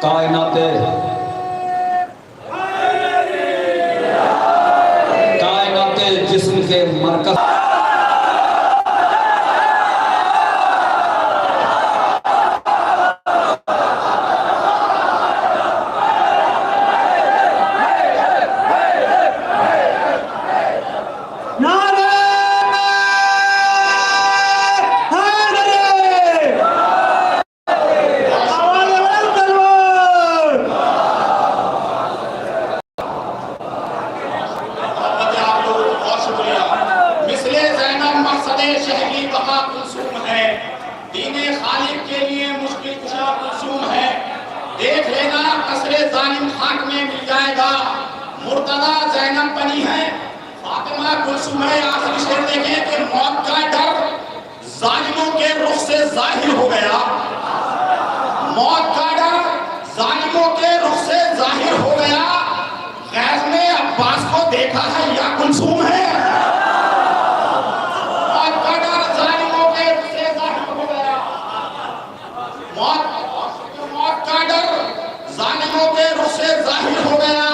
कायनात कायनात जिस्म के मरकज देख लेना कसरे जालिम खाक में मिल जाएगा। मुर्तदा जैनब बनी है, फातिमा कुलसुम है। आखिरी शेर देखें कि मौत का डर जालिमों के रुख से जाहिर हो गया। मौत का डर जालिमों के रुख से जाहिर हो गया। गैस ने अब्बास को देखा है या कुलसुम है। मौत का डर जालिमों के रुख से जाहिर हो गया। मौत का डर जालिमों के रुख से जाहिर हो गया।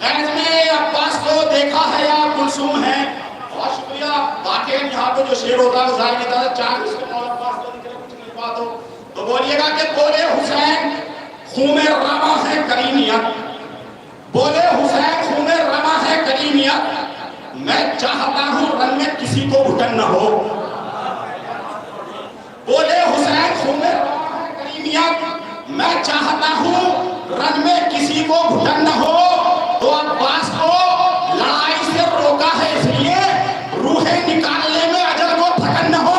गैस ने अब्बास को देखा है या कुलसुम है। बहुत शुक्रिया। बाकी यहाँ पे जो शेर होता है जाहिर होता है। चार इसके अब्बास को दिख रहे कुछ नहीं बात हो तो बोलिएगा कि बोले हुसैन खून रमा है करीमियत। बोले हुसैन खून रमा है करीमियत। मैं चाहता हूँ रन में किसी को घुटन न हो। बोले हुसैन खून रमा है करीमियत। मैं चाहता हूँ रन में किसी को घुटन न हो। तो अब्बास को लड़ाई से रोका है इसलिए रूहें निकालने में अजल को थकन न हो।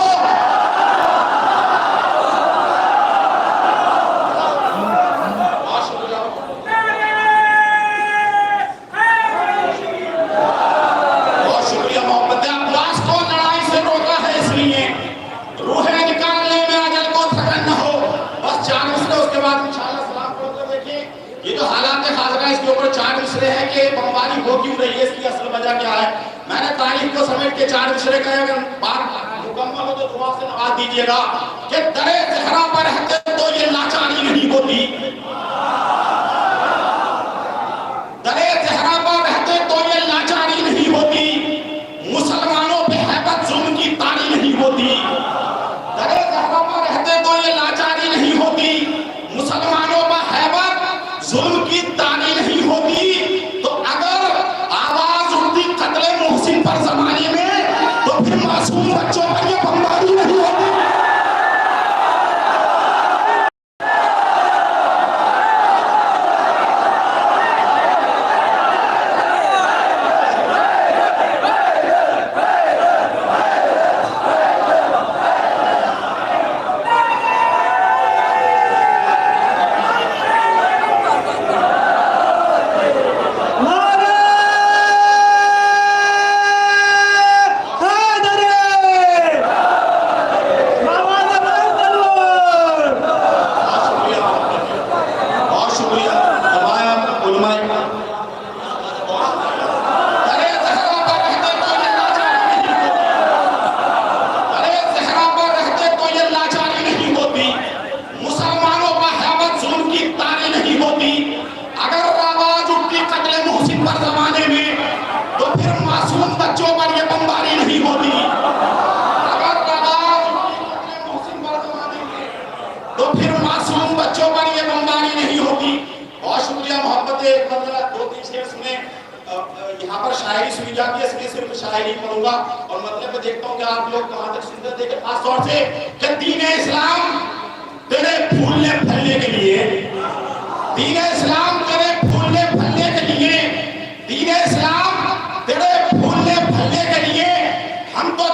बहुत शुक्रिया मोहब्बत। अब्बास को लड़ाई से रोका है इसलिए रूहें निकालने में अजल को थकन न हो। बस चार मिसरे उसके बाद इंशाअल्लाह सलाम करते देखिए। ये जो हालात खासगा इसके ऊपर चार मिसरे हैं कि बमबारी हो क्यों रही है, इसकी असल वजह क्या है। मैंने तारीख को समेट के चार मिसरे कहे, अगर बात मुकम्मल हो तो दुआ से नवाज दीजिएगा कि दरे ज़हरा पर रहते तो ये लाचारी नहीं होती। दरे ज़हरा पर रहते तो ये लाचारी नहीं होती। मुसलमानों पे हैबत जुल्म की तारी नहीं होती। दरे ज़हरा पर रहते तो ये लाचारी नहीं होती। मुसलमानों पर हैबत जुल्म की तारी नहीं होती। तो अगर आवाज उठती कत्ले मोहसिन पर जमाने में तो फिर मासूम बच्चों पर यह बमबारी नहीं होती। यहाँ पर शायरी सुनी जाती है, इसलिए सिर्फ शायरी पढ़ूंगा और मतलब मैं देखता हूँ कि आप लोग कहाँ तक सुनते देखें। खास तौर से कि दीन इस्लाम तेरे फूलने फलने के लिए, दीन इस्लाम तेरे फूलने फलने के लिए, दीन इस्लाम तेरे फूलने फलने के लिए हम तो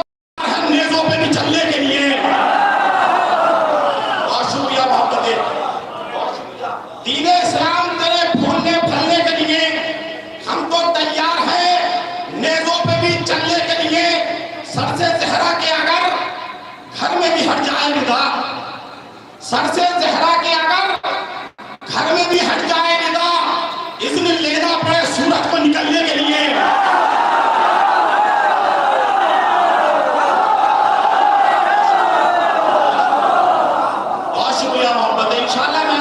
नेज़ों पे भी चलने के लिए। बहुत शुक्रिया मोहब्बत, बहुत शुक्रिया। दीन इस्लाम तेरे फूलने फलने के लिए हम तो तैयार हैं नेज़ों पे भी चलने के लिए। सर से ज़हरा के अगर घर में भी हट जाए निदा, सर से ज़हरा के अगर घर में भी हट जाए निदा, इज़्न लेना पड़े सूरज को निकलने के लिए। बहुत शुक्रिया मोहब्बत। इंशाअल्लाह मैं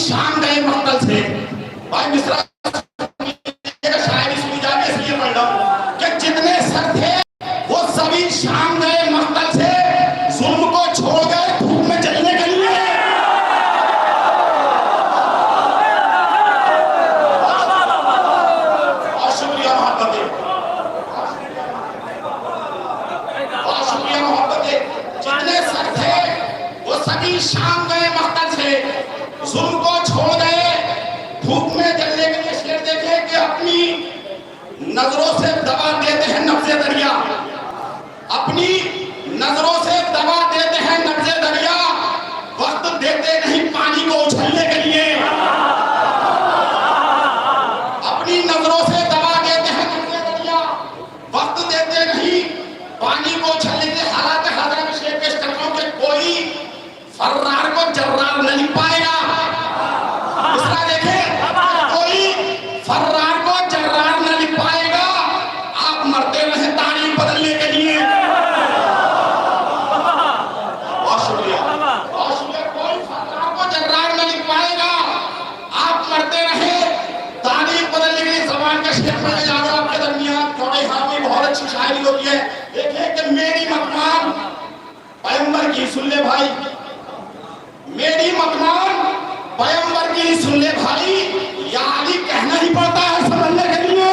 शाम गए मक्तल से। भाई मिश्रा शायरी सुनी जाके इसलिए पढ़ रहा हूं कि जितने सर थे वो सभी शाम गए मक्तल से, जुल्म को छोड़ गए धूप में जलने के लिए। बहुत शुक्रिया मोहब्बतें, बहुत शुक्रिया मोहब्बतें। जितने सर थे वो सभी शाम गए मक्तल से, जुल्म को छोड़ गए धूप में जलने के लिए। शेर देखे कि अपनी नजरों से दबा देते हैं नब्ज़े दरिया, अपनी नजरों से दबा देते हैं नब्ज़े दरिया, वक्त देते नहीं पानी को उछलने के लिए। अपनी नजरों से दबा देते हैं नब्ज़े दरिया, वक्त देते नहीं पानी को उछलने के लिए। हालात हाज़िर में शेर पेश करता हूं कि कोई फर्रार को जर्रार नहीं पाएगा। दूसरा देखे, कोई फर्रार को जर्रार नहीं पाएगा, आप मरते रहे तारीख बदलने के लिए। बहुत शुक्रिया, बहुत शुक्रिया। कोई फर्रार को जर्रार नहीं पाएगा, आप मरते रहे तारीख बदलने के लिए। ज़बान का शेर पढ़ने जा रहा हूं आपके दरमियान। थोड़े यहाँ में बहुत अच्छी शायरी होती है। देखिए कि मेरी मतमान पैगंबर की सुन ले भाई, मेरी मतमान पैगंबर की सुन ले भाई, या अली कहना ही पड़ता है समझने के लिए।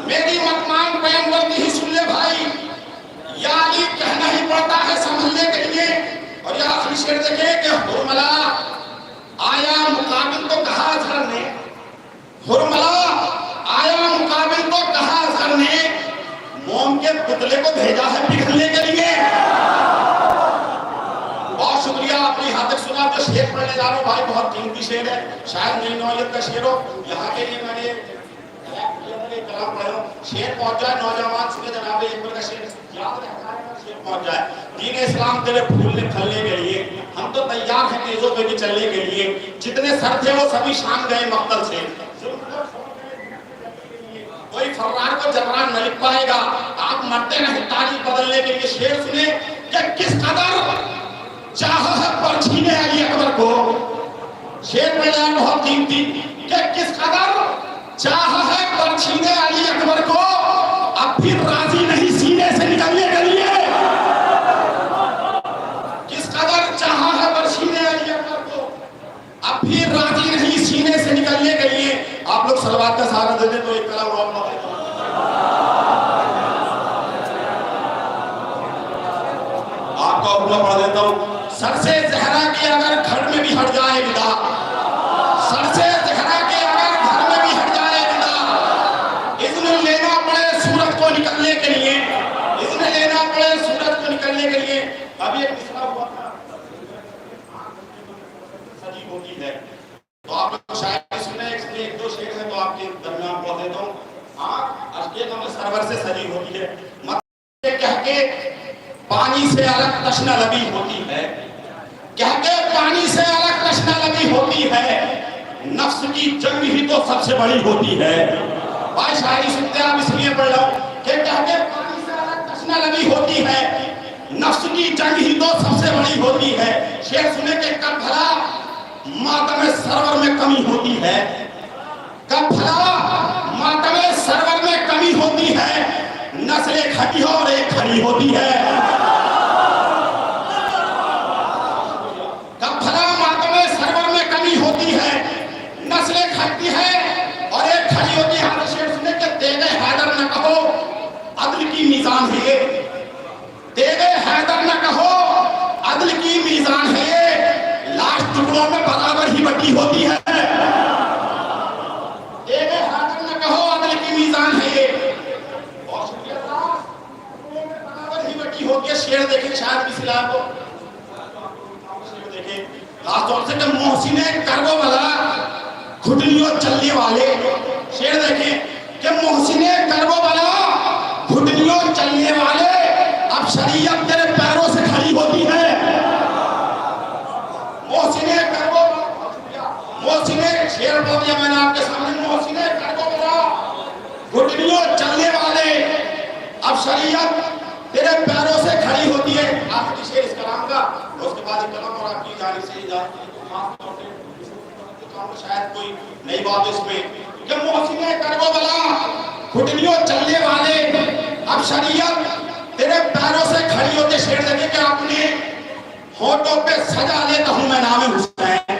मेरी मतमान पैगंबर की ही सुन ले भाई, या अली कहना ही पड़ता है समझने के लिए। और यह आखिरी शेर देखे कि हुरमला आया मुकाबिल तो कहा अज़हर ने, हुरमला आया मुकाबिल तो कहा अज़हर ने, मोम के पुतले को भेजा है पिघलने के लिए। बहुत शुक्रिया, आपने यहाँ तक सुना। तो शेर पढ़ने जा रहा हूँ भाई, बहुत कीमती शेर है, शायद नई नौयत का शेर हो। यहाँ के लिए मैंने कलाम पढ़ा। शेर पहुंच जाए नौजवान सुने जनाब एक का शेर याद रखना है, शेर पहुंच जाए। दीन इस्लाम तेरे फूलने फलने के लिए हम तो तैयार हैं तेजों पे भी चलने के लिए। जितने सर थे वो सभी शाम गए मक्तल से, कोई फर्रार को जर्रार न लिख पाएगा, आप मरते नहीं तारीख बदलने के लिए। शेर सुने कि किस कदर चाह है परछीने अली अकबर को। शेर में बहुत कीमती कि किस कदर चाह है परछीने अली अकबर को, अब फिर राजी नहीं सीने से निकलने के लिए। किस कदर चाह है परछीने अली अकबर को, अब फिर राजी नहीं सीने से निकलने के लिए। आप लोग सलवात का सहारा दे दें तो एक कलाम और पढ़ देता हूं। आपका अपना पढ़ देता हूं। सर से ज़हरा के अगर घर में भी हट जाए विदा, सर से ज़हरा के अगर घर में भी हट जाए विदा, इज़्न लेना पड़े सूरज को निकलने के लिए, इज़्न लेना पड़े सूरज को निकलने के लिए। अभी एक मिसरा हुआ था, सजी होती है तो आप लोग शायद सुने, इसलिए एक दो शेर है तो आपके दरमियान पढ़ देता हूँ। अशके कमर सरवर से सजी होती है, मतलब कह के पानी से अलग तशना लबी होती है, कह के पानी से अलग तशना लबी होती है, नफ्स की जंग ही तो सबसे बड़ी होती है। भाई शायरी सुनते आप इसलिए पढ़ रहा हूँ कि कह के पानी से अलग तशना लबी होती है, नफ्स की जंग ही तो सबसे बड़ी होती है। शेर सुने के कब भला मातम सरवर में कमी होती है, कब भला मातम सरवर में कमी होती है, नस्ल एक हटी और एक खड़ी होती है। कब भला मातम सरवर में कमी होती है, नस्ल एक हटी है और एक खड़ी होती है। हमारे शेर सुने के तेगे हैदर न कहो अदल की मीजान है ये, तेगे हैदर न कहो अदल की मीजान है ये, लाश टुकड़ों में बराबर ही बटी होती है। तेगे हैदर न कहो अदल की मीजान है ये, बहुत शुक्रिया, बराबर ही बटी होती है। शेर देखें शायद किसी लाभ को शेर देखें खास तौर से मोहसिने करबो वाला घुटनियों चलने वाले। शेर देखें कि मोहसिने करबो वाला घुटनियों चलने वाले, अब शरीयत तेरे पैरों से खड़ी होती है। मोहसिने करबो, मोहसिने शेर बोल दिया मैंने आपके सामने, मोहसिने करबो वाला घुटनियों चलने वाले, अब शरीयत तेरे पैरों से खड़ी होती है। आखिरी शेर इस कलाम का, उसके बाद कलाम और आपकी जानिब से शायद कोई नई बात इसमें कि मोहसिने करबो बला घुटनियों चलने वाले, अब शरीयत तेरे पैरों से खड़ी होते। शेर देखे कि आपने होठों पे सजा लेता हूं मैं नाम हुसैन,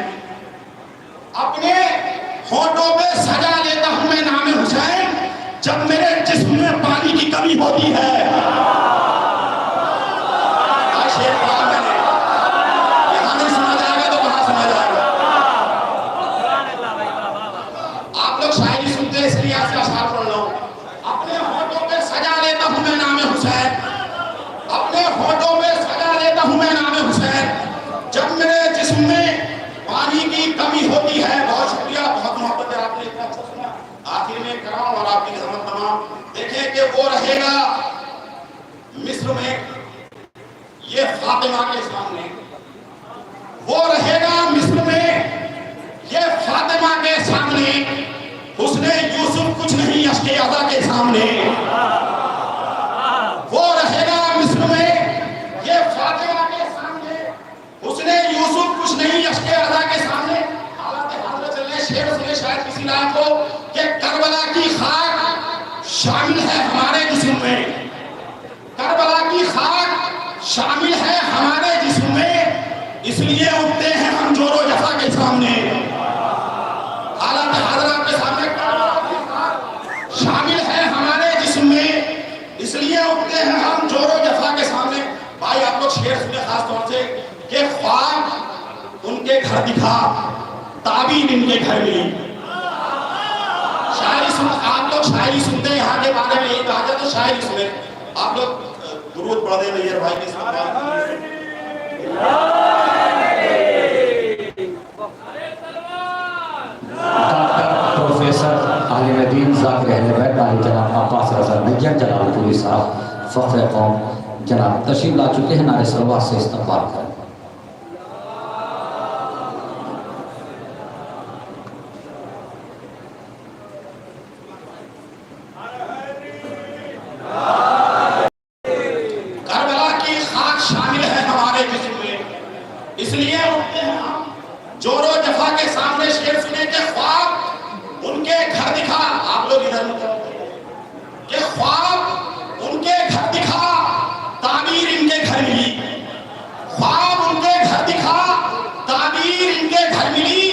अपने होठों पे सजा लेता हूं मैं नाम हुसैन, जब मेरे जिस्म में पानी की कमी होती है। यहां नहीं सुना जाएगा तो कहां सुना जाएगा? आप लोग शायरी सुनते हैं इसलिए आज का अशार पढ़ लो। अपने होठों पे सजा लेता हूं मैं नाम हुसैन, अपने होठों पे सजा लेता हूं मैं नाम हुसैन, जब मेरे जिस्म में पानी की कमी होती है। बहुत शुक्रिया, बहुत मोहब्बत है, आपने इतना अच्छा सुना। आखिर में कराऊं और आपकी खिदमत तमाम देखें कि वो रहेगा मिस्र में, ये फातिमा के सामने, वो रहेगा मिस्र में, ये फातिमा के सामने, उसने यूसुफ कुछ नहीं अश्के अज़ा के सामने। वो रहेगा मिस्र में, ये फातिमा के सामने, उसने यूसुफ कुछ नहीं अश्के अज़ा के सामने। हालात हाज़िर चले, शेर सुने शायद किसी लाइन को कि करबला की खाक शामिल है हमारे जिस्म में, करबला की खाक शामिल है हमारे जिस्म में, इसलिए उठते हैं हम जोरो जफा के सामने। हालात हाज़िर आपके सामने, करबला की खाक शामिल है हमारे जिस्म में, इसलिए उठते हैं हम जोरो जफा के सामने। भाई आप लोग शेर सुने खास तौर से कि ख्वाब उनके घर दिखा, ताबीर इनके घर में। शायरी सुन, आप लोग शायरी सुनते हैं यहाँ के बारे में, यही कहा जाए तो शायरी सुने। आप लोग दुरूद पढ़ दे नैयर भाई के साथ। प्रोफेसर आलिम दीन ज़ाकिर अहले बैत जनाब अब्बास रज़ा नैय्यर जलालपुरी साहब फ़ख्र कौम जनाब तशरीफ ला चुके हैं, नारे सलवात से इस्तक़बाल करें। इसलिए उठते हैं हम जोरो जफा के सामने। शेर सुने के ख्वाब उनके घर दिखा, आप लोग इधर के ख्वाब उनके घर दिखा, ताबीर इनके घर मिली। ख्वाब उनके घर दिखा, ताबीर इनके घर मिली,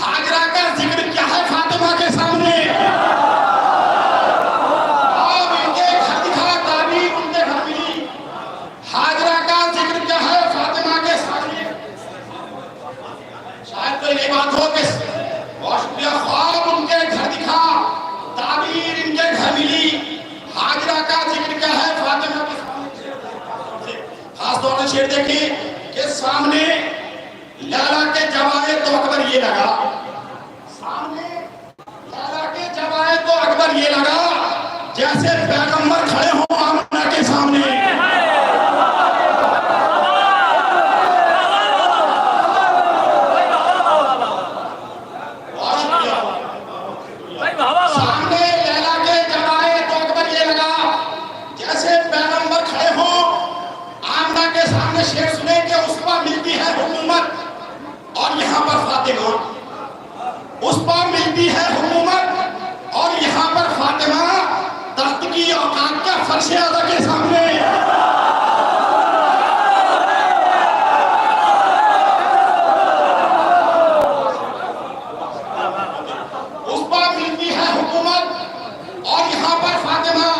हाजरा का जिक्र क्या है फातिमा के सामने। ख्वाब इनके घर दिखा, ताबीर उनके घर मिली, हाजरा का जिक्र क्या है फातिमा के सामने। शायद कोई नई बात हो कि बहुत शुक्रिया। ख्वाब उनके घर दिखा, ताबीर इनके घर मिली, हाजरा का जिक्र क्या है फातिमा के सामने। खास तौर से शेर देखिए कि सामने लैला के जब आए तो अकबर ये लगा, सामने लैला के जब आए तो अकबर ये लगा, जैसे पैगंबर खड़े हों आमना के सामने। सामने लैला के जब आए तो अकबर ये लगा, जैसे पैगंबर खड़े हो आमना के सामने। शेर सुने कि उस पर मिलती है हुकूमत और यहाँ पर फातिमा, उस पर मिलती है हुकूमत और यहाँ पर फातिमा, तख्त की औकात का फर्श अज़ा के सामने। उस पर मिलती है हुकूमत और यहाँ पर फातिमा,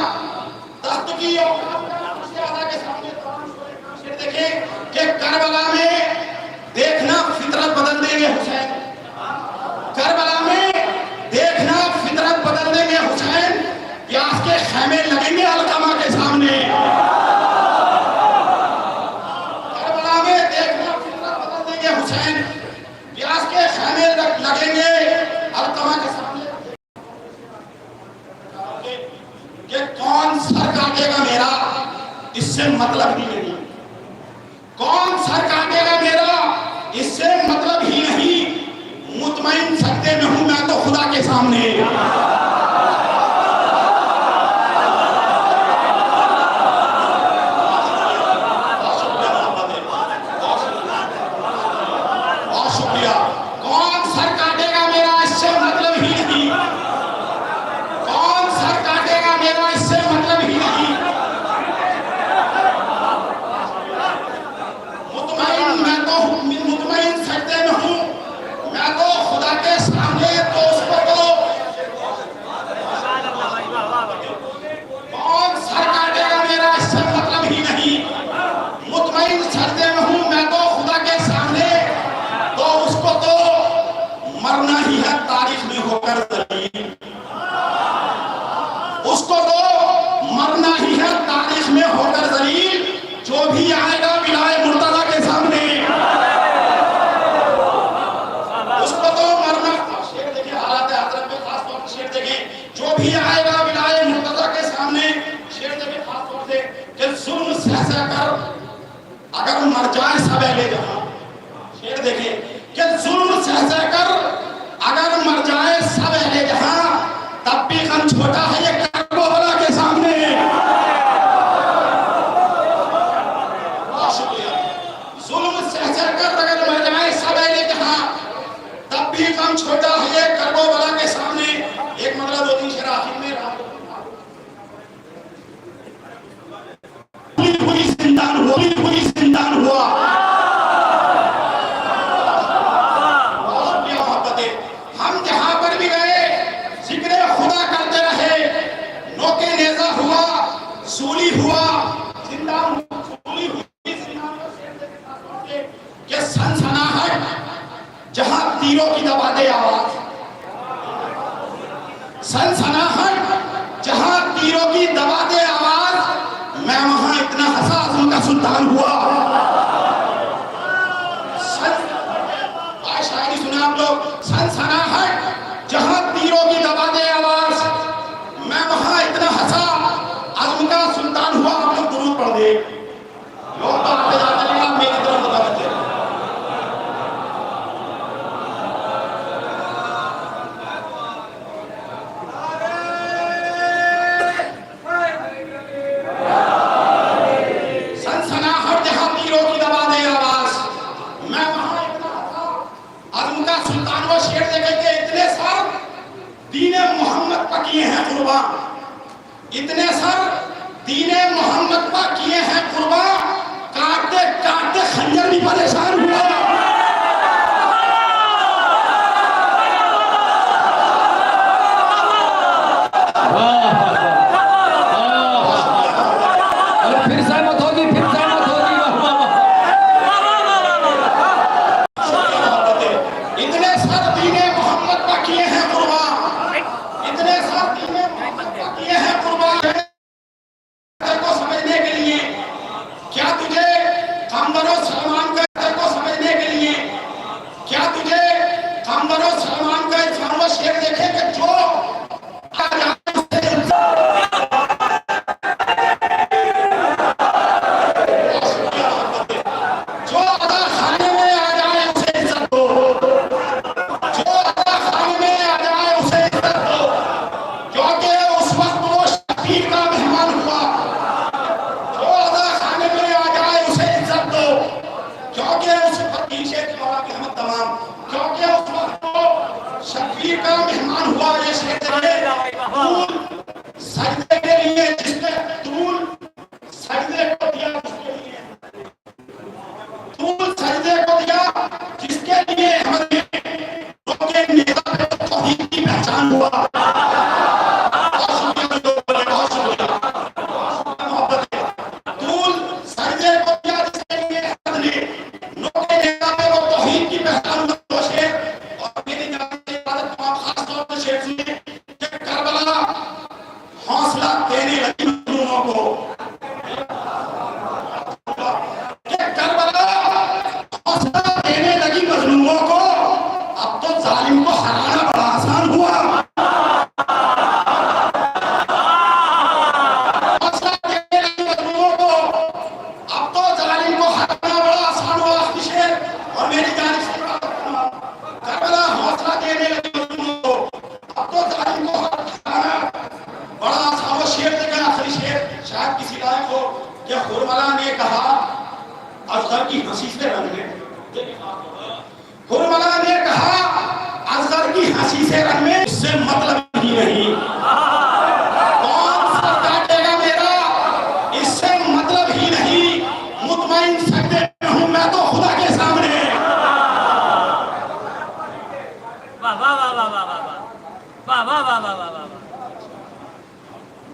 तख्त की औकात का फर्श अज़ा के सामने। देखे कि करबला में देखना फितरत बदल देंगे हुसैन, करबला में देखना फितरत बदल देंगे हुसैन, प्यास के खैमे लगेंगे अलकमा के सामने। करबला में देखना फितरत बदल देंगे हुसैन, प्यास के खैमे लगेंगे अलकमा के सामने। कि कौन सर काटेगा मेरा, इससे मतलब ही नहीं, कौन सर काटेगा मेरा, इससे मतलब ही नहीं, मुतमईन सजदे में हूं मैं तो खुदा के सामने। कि जुल्म सह कर अगर मर जाए सब अहले जहां, शेर देखिए कि जुल्म सह कर अगर मर जाए सब अहले जहां, तब भी गम छोटा है ये करबला के सामने। जुल्म सह कर अगर मर जाए सब अहले जहां, तब भी गम छोटा है ये करबला के सामने। एक मतलब दो तीन शेर आखिर में हुई जिंदान हुआ। हम जहां पर भी गए जिक्र खुदा करते रहे, नोके नेज़ा हुआ, सूली हुआ, जिंदान सूली हुई, ये सनसनाहट जहां तीरों की दबा दे आवाज, सनसनाहट जहां तीरों की दबा दे आवाज, मैं वहां इतना हंसा उनका सुल्तान हुआ। शायरी सुना आप लोग, सनसनाहट जहां तीरों की दबा दे आवाज, मैं वहां इतना हंसा आज उनका सुल्तान हुआ। आप लोग दुरूद पढ़ दे, लोग तो आते जाते हैं, आप मेरी तरफ बता देते। किए हैं कुर्बान, इतने सर दीने मोहम्मद पर किए हैं कुर्बान, काटते काटते खंजर भी परेशान हुआ। फिर सहमत होगी, फिर सहमत होगी। इतने सर दीने मोहम्मद पर किए हैं कुर्बान, इतने सर दीने मोहम्मद पर किए हैं कुर्बान। को समझने के लिए क्या तुझे कमदरो सलमान को समझने के लिए क्या तुझे कमदरो सलमान का इन्फॉर्मर शेर देखे कि जो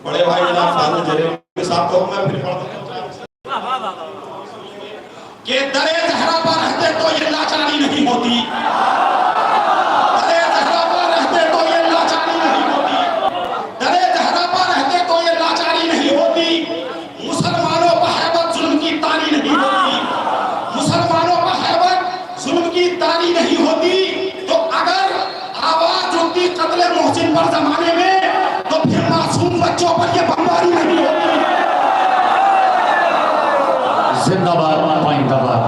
बड़े भाई जनाब फारूक जरेल साहब को मैं फिर पढ़ देता हूं कि दरे जहरा पर रहते तो ये लाचारी नहीं होती, दरे जहरा पर रहते तो ये लाचारी नहीं होती, दरे जहरा पर रहते तो ये लाचारी नहीं होती। मुसलमानों पर हैबत जुल्म की तारी नहीं होती, मुसलमानों पर हैबत जुल्म की तारी नहीं होती। तो अगर आवाज उठती कत्ले मोहसिन पर जमाने में, तो फिर मासूम बच्चों पर ये बमबारी नहीं होती। जिंदाबाद पाइंदाबाद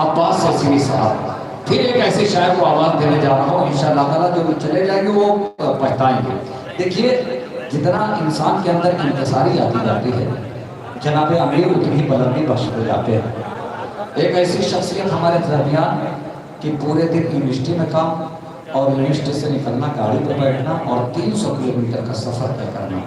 अब्बास ससीरी साहब। फिर एक ऐसे शायर को आवाज देने जा रहा हूँ, इंशाअल्लाह ताला जो भी चले जाएंगे वो पछताएंगे। देखिए, जितना इंसान के अंदर इंतसारी आती जाती है, जनाब अमीर उतनी बुलंदी बख्श हो जाते हैं। एक ऐसी शख्सियत हमारे दरमियान कि पूरे दिन यूनिवर्सिटी में काम और यूनिवर्सिटी से निकलना, गाड़ी पर बैठना और 300 किलोमीटर का सफ़र तय करना,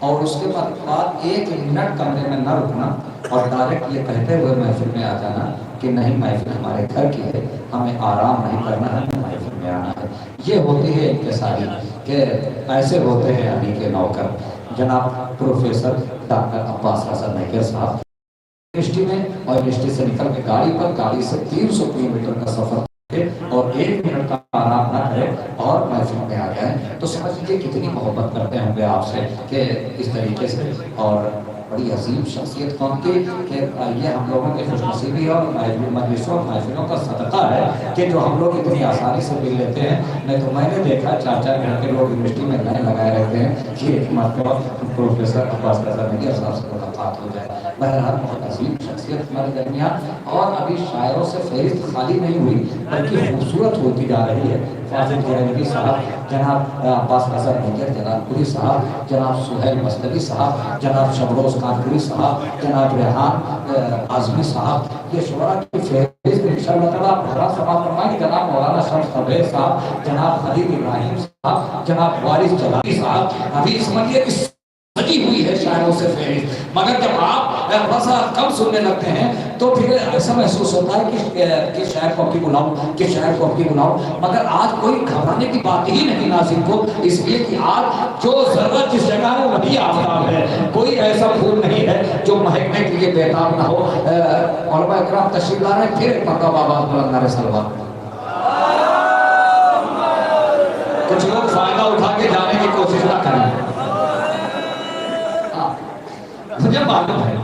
और उसके बाद 1 मिनट कमरे में न रुकना और डायरेक्ट ये कहते हुए महफिल में आ जाना कि नहीं, महफिल हमारे घर की है, हमें आराम नहीं करना है, हमें महफिल में आना है। ये होती है इंतसारी के ऐसे होते हैं अभी के नौकर जनाब प्रोफेसर डॉक्टर अब्बास हसन नैकर साहब। यूनिवर्सिटी में और यूनिवर्सिटी से निकल के गाड़ी पर, गाड़ी से 300 किलोमीटर का सफर और 1 मिनट का आराम ना करें और महफिल में आ जाए, तो समझ लीजिए कितनी मोहब्बत करते होंगे आपसे कि इस तरीके से। और बड़ी अजीम शख्सियत कौन की कि ये हम लोगों की खुशनसीबी और मजलिसों महफिलों का सदका है कि जो हम लोग इतनी आसानी से मिल लेते हैं। नहीं तो मैंने देखा 4-4 घंटे लोग यूनिवर्सिटी में लाइन लगाए रहते हैं कि एक मरतबा प्रोफेसर अब्बास हसन नैकर साहब से मुलाकात हो जाए। बहरहाल बहुत अजीम शख्सियत हमारे दरमियान, और अभी शायरों से फहरिस्त खाली नहीं हुई बल्कि खूबसूरत होती जा रही है। फाजिल जरनवी साहब, जनाब अब्बास हसन नैकर, जनाब पुरी साहब, जनाब सुहैल मस्तवी साहब, जनाब शबरोज कानपुरी साहब, जनाब रेहान आजमी साहब, ये शुरा की फहरिस्त इंशाअल्लाह ताला भरा समाप्त फरमाएंगे। जनाब मौलाना शम्स अब्बे साहब, जनाब खलील इब्राहिम साहब, जनाब वारिस जलाली साहब, अभी समझिए कि सजी हुई है शायरों से फहरिस्त। मगर जब आप बस कम सुनने लगते हैं तो फिर ऐसा महसूस होता है कि शायर को अपनी बुलाऊं, कि शायर को अपनी बुलाऊं। मगर आज कोई घबराने की बात ही नहीं नाज़िम को, इसलिए कि आज जो जरूरत जिस जगह है वही आफताब है। कोई ऐसा फूल नहीं है जो महकने के लिए बेताब ना हो। उलमा इकराम तशरीफ ला रहे हैं, फिर एक मरतबा आवाज़ बुलंद नारे सलवात। कुछ लोग फायदा उठा के जाने की कोशिश ना करें, मुझे मालूम है